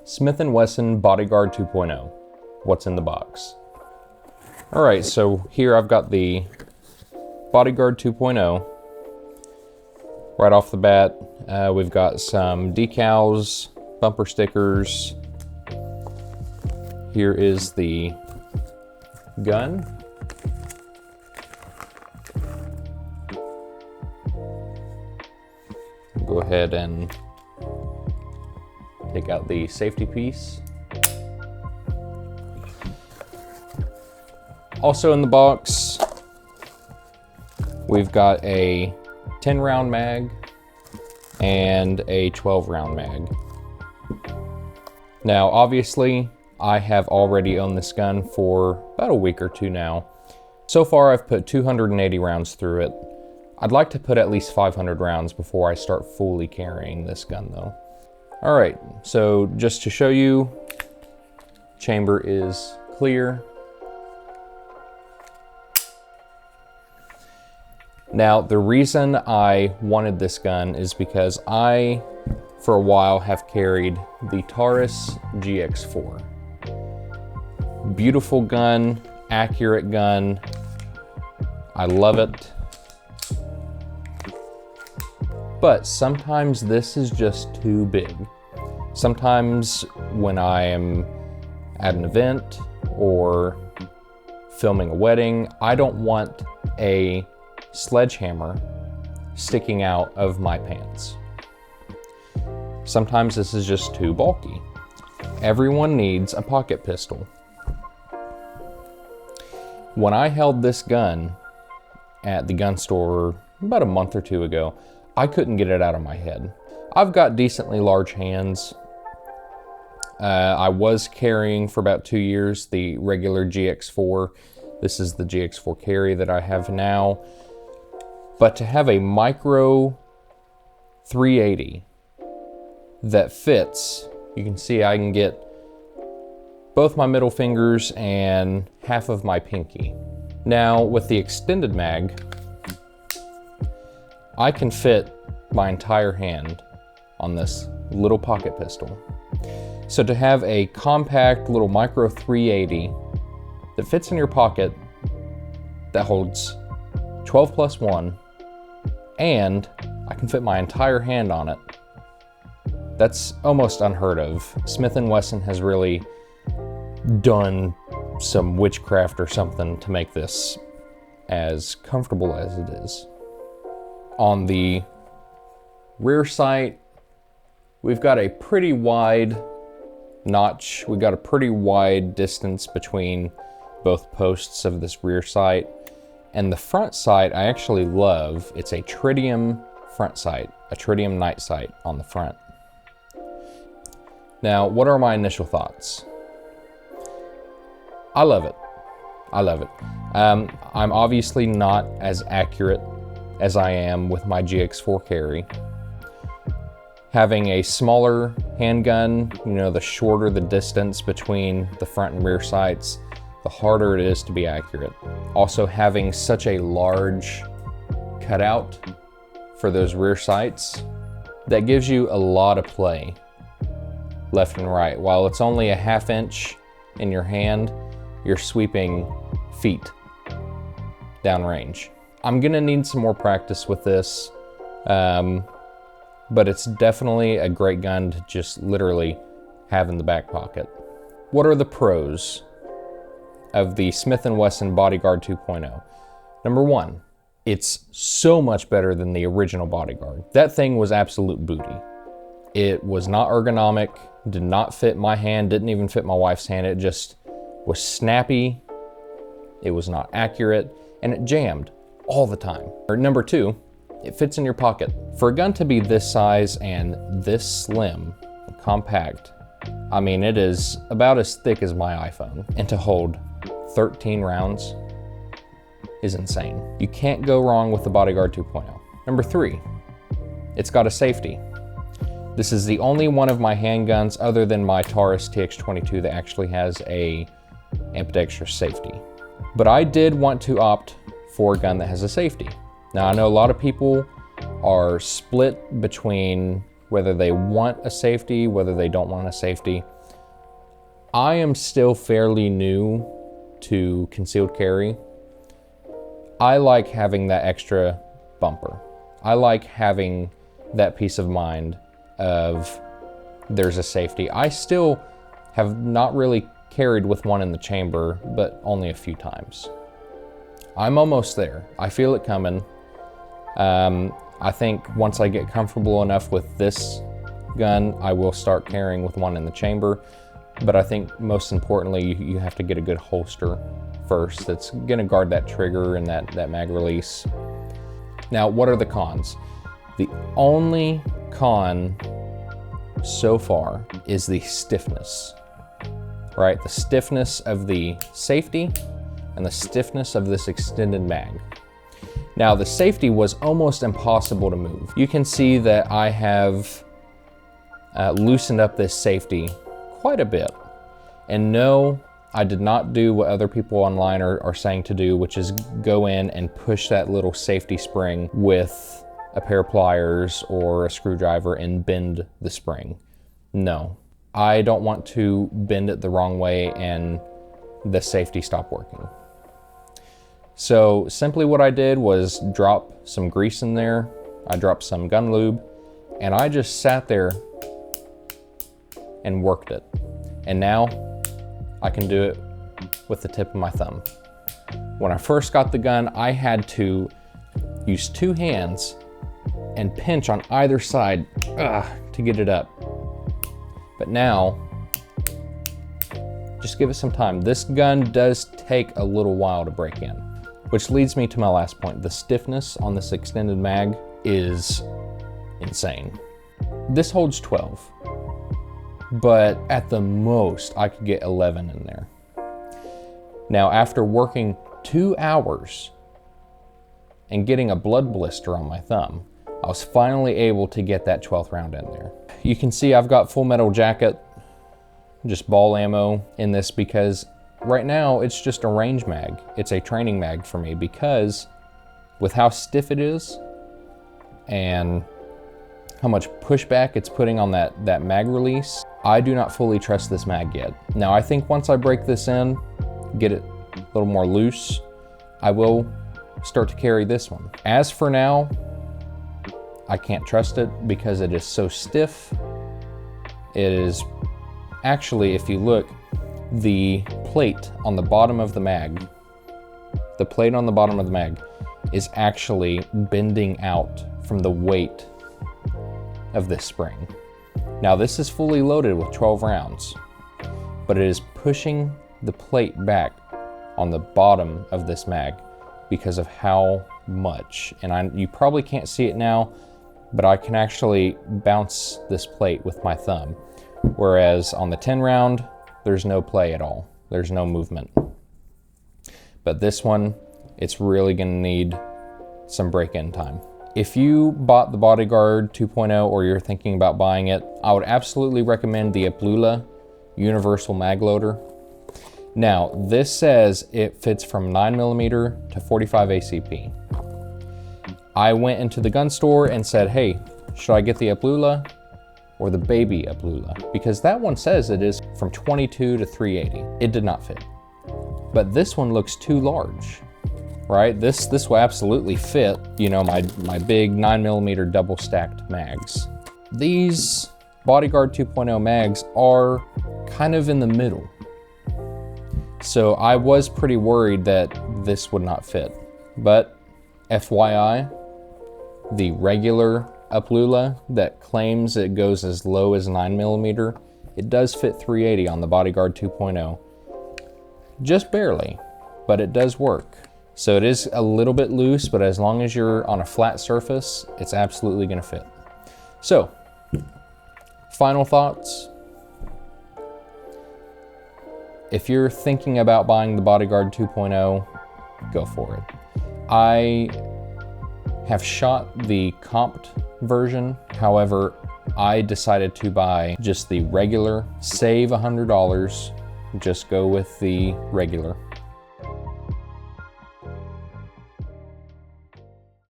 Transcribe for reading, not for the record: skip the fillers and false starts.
Smith Wesson Bodyguard 2.0. What's in the box? All right, so here I've got the Bodyguard 2.0. Right off the bat, we've got some decals, bumper stickers. Here is the gun. Go ahead and take out the safety piece. Also in the box, we've got a 10 round mag and a 12 round mag. Now, obviously, I have already owned this gun for about a week or two now. So far, I've put 280 rounds through it. I'd like to put at least 500 rounds before I start fully carrying this gun though. All right, so just to show you, chamber is clear. Now, the reason I wanted this gun is because I, for a while, have carried the Taurus GX4. Beautiful gun, accurate gun. I love it. But sometimes this is just too big. Sometimes when I am at an event or filming a wedding, I don't want a sledgehammer sticking out of my pants. Sometimes this is just too bulky. Everyone needs a pocket pistol. When I held this gun at the gun store about a month or two ago, I couldn't get it out of my head. I've got decently large hands. I was carrying for about 2 years the regular GX4. This is the GX4 carry that I have now. But to have a micro 380 that fits, you can see I can get both my middle fingers and half of my pinky. Now with the extended mag, I can fit my entire hand on this little pocket pistol. So to have a compact little micro 380 that fits in your pocket, that holds 12 plus 1, and I can fit my entire hand on it, that's almost unheard of. Smith & Wesson has really done some witchcraft or something to make this as comfortable as it is. On the rear sight, we've got a pretty wide notch. We've got a pretty wide distance between both posts of this rear sight. And the front sight I actually love. It's a tritium front sight, a tritium night sight on the front. Now, what are my initial thoughts? I love it. I love it. I'm obviously not as accurate as I am with my GX4 carry. Having a smaller handgun, you know, the shorter the distance between the front and rear sights, the harder it is to be accurate. Also, having such a large cutout for those rear sights, that gives you a lot of play left and right. While it's only a ½ inch in your hand, you're sweeping feet downrange. I'm gonna need some more practice with this, but it's definitely a great gun to just literally have in the back pocket. What are the pros of the Smith & Wesson Bodyguard 2.0? Number one, it's so much better than the original Bodyguard. That thing was absolute booty. It was not ergonomic, did not fit my hand, didn't even fit my wife's hand. It just was snappy, it was not accurate, and it jammed all the time. Or number two, it fits in your pocket. For a gun to be this size and this slim, compact, I mean, it is about as thick as my iPhone. And to hold 13 rounds is insane. You can't go wrong with the Bodyguard 2.0. Number three, it's got a safety. This is the only one of my handguns other than my Taurus TX22 that actually has a ambidextrous safety. But I did want to opt for a gun that has a safety. Now, I know a lot of people are split between whether they want a safety, whether they don't want a safety. I am still fairly new to concealed carry. I like having that extra bumper. I like having that peace of mind of there's a safety. I still have not really carried with one in the chamber, but only a few times. I'm almost there. I feel it coming. I think once I get comfortable enough with this gun, I will start carrying with one in the chamber. But I think most importantly, you have to get a good holster first that's gonna guard that trigger and that mag release. Now, what are the cons? The only con so far is the stiffness, right? The stiffness of the safety and the stiffness of this extended mag. Now, the safety was almost impossible to move. You can see that I have loosened up this safety quite a bit. And no, I did not do what other people online are saying to do, which is go in and push that little safety spring with a pair of pliers or a screwdriver and bend the spring. No, I don't want to bend it the wrong way and the safety stop working. So simply what I did was drop some grease in there. I dropped some gun lube and I just sat there and worked it. And now I can do it with the tip of my thumb. When I first got the gun, I had to use 2 hands and pinch on either side to get it up. But now, just give it some time. This gun does take a little while to break in, which leads me to my last point. The stiffness on this extended mag is insane. This holds 12. But at the most, I could get 11 in there. Now, after working 2 hours and getting a blood blister on my thumb, I was finally able to get that 12th round in there. You can see I've got full metal jacket, just ball ammo in this because right now it's just a range mag. It's a training mag for me because with how stiff it is and how much pushback it's putting on that mag release, I do not fully trust this mag yet. Now, I think once I break this in, get it a little more loose, I will start to carry this one. As for now, I can't trust it because it is so stiff. It is actually, if you look, the plate on the bottom of the mag, is actually bending out from the weight of this spring. Now, this is fully loaded with 12 rounds, but it is pushing the plate back on the bottom of this mag because of how much. And you probably can't see it now, but I can actually bounce this plate with my thumb. Whereas on the 10 round, there's no play at all. There's no movement. But this one, it's really gonna need some break-in time. If you bought the Bodyguard 2.0 or you're thinking about buying it, I would absolutely recommend the Aplula Universal Mag Loader. Now, this says it fits from 9mm to 45 ACP. I went into the gun store and said, hey, should I get the Aplula or the baby Aplula? Because that one says it is from 22 to 380. It did not fit. But this one looks too large. Right? This will absolutely fit, you know, my big 9mm double stacked mags. These Bodyguard 2.0 mags are kind of in the middle. So I was pretty worried that this would not fit. But FYI, the regular Aplula that claims it goes as low as 9mm, it does fit 380 on the Bodyguard 2.0. Just barely, but it does work. So it is a little bit loose, but as long as you're on a flat surface, it's absolutely gonna fit. So, final thoughts. If you're thinking about buying the Bodyguard 2.0, go for it. I have shot the comped version. However, I decided to buy just the regular, save $100, just go with the regular.